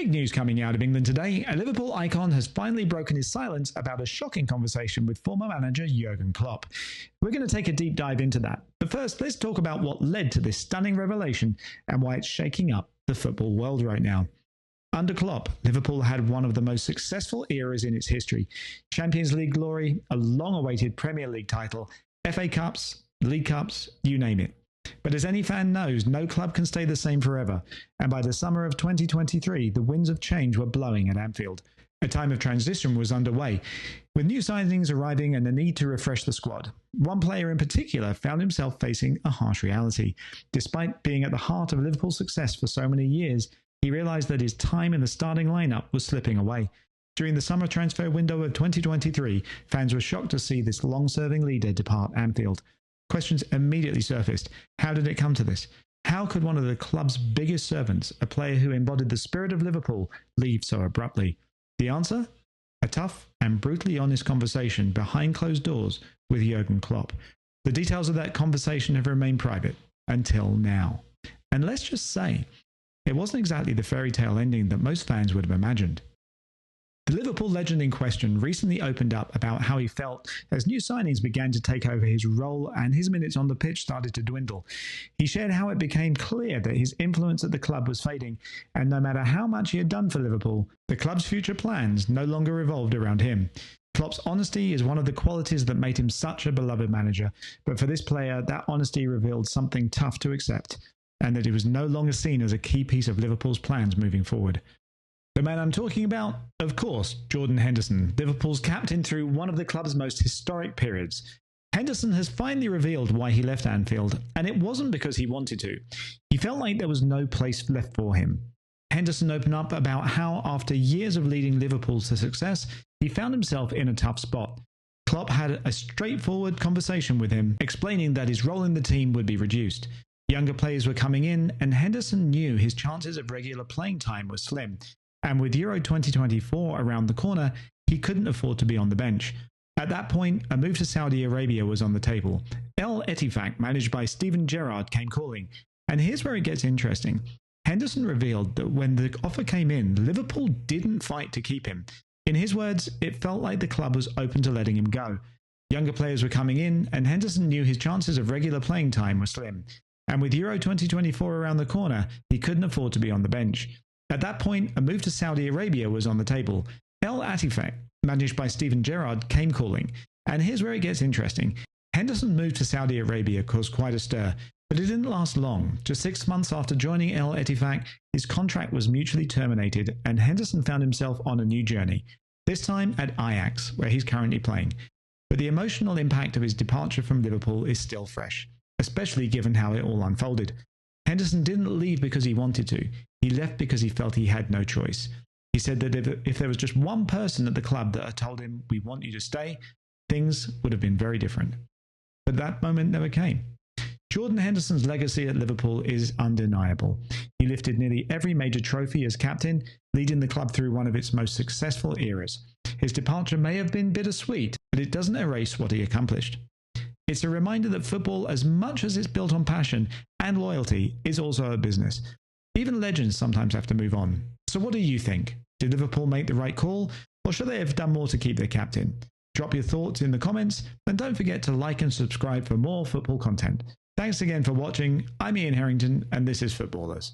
Big news coming out of England today. A Liverpool icon has finally broken his silence about a shocking conversation with former manager Jurgen Klopp. We're going to take a deep dive into that. But first, let's talk about what led to this stunning revelation and why it's shaking up the football world right now. Under Klopp, Liverpool had one of the most successful eras in its history. Champions League glory, a long-awaited Premier League title, FA Cups, League Cups, you name it. But as any fan knows, no club can stay the same forever, and by the summer of 2023, the winds of change were blowing at Anfield. A time of transition was underway, with new signings arriving and the need to refresh the squad. One player in particular found himself facing a harsh reality. Despite being at the heart of Liverpool's success for so many years, he realised that his time in the starting lineup was slipping away. During the summer transfer window of 2023, fans were shocked to see this long-serving leader depart Anfield. Questions immediately surfaced. How did it come to this? How could one of the club's biggest servants, a player who embodied the spirit of Liverpool, leave so abruptly? The answer? A tough and brutally honest conversation behind closed doors with Jurgen Klopp. The details of that conversation have remained private until now. And let's just say, it wasn't exactly the fairy tale ending that most fans would have imagined. The Liverpool legend in question recently opened up about how he felt as new signings began to take over his role and his minutes on the pitch started to dwindle. He shared how it became clear that his influence at the club was fading, and no matter how much he had done for Liverpool, the club's future plans no longer revolved around him. Klopp's honesty is one of the qualities that made him such a beloved manager, but for this player, that honesty revealed something tough to accept, and that he was no longer seen as a key piece of Liverpool's plans moving forward. The man I'm talking about, of course, Jordan Henderson, Liverpool's captain through one of the club's most historic periods. Henderson has finally revealed why he left Anfield, and it wasn't because he wanted to. He felt like there was no place left for him. Henderson opened up about how, after years of leading Liverpool to success, he found himself in a tough spot. Klopp had a straightforward conversation with him, explaining that his role in the team would be reduced. Younger players were coming in, and Henderson knew his chances of regular playing time were slim. And with Euro 2024 around the corner, he couldn't afford to be on the bench. At that point, a move to Saudi Arabia was on the table. El Ettifaq, managed by Steven Gerrard, came calling. And here's where it gets interesting. Henderson revealed that when the offer came in, Liverpool didn't fight to keep him. In his words, it felt like the club was open to letting him go. Younger players were coming in, and Henderson knew his chances of regular playing time were slim. And with Euro 2024 around the corner, he couldn't afford to be on the bench. At that point, a move to Saudi Arabia was on the table. El Ettifaq, managed by Steven Gerrard, came calling. And here's where it gets interesting. Henderson's move to Saudi Arabia caused quite a stir, but it didn't last long. Just 6 months after joining El Ettifaq, his contract was mutually terminated, and Henderson found himself on a new journey, this time at Ajax, where he's currently playing. But the emotional impact of his departure from Liverpool is still fresh, especially given how it all unfolded. Henderson didn't leave because he wanted to. He left because he felt he had no choice. He said that if there was just one person at the club that had told him, "We want you to stay," things would have been very different. But that moment never came. Jordan Henderson's legacy at Liverpool is undeniable. He lifted nearly every major trophy as captain, leading the club through one of its most successful eras. His departure may have been bittersweet, but it doesn't erase what he accomplished. It's a reminder that football, as much as it's built on passion and loyalty, is also a business. Even legends sometimes have to move on. So what do you think? Did Liverpool make the right call, or should they have done more to keep their captain? Drop your thoughts in the comments, and don't forget to like and subscribe for more football content. Thanks again for watching. I'm Ian Harrington, and this is Footballers.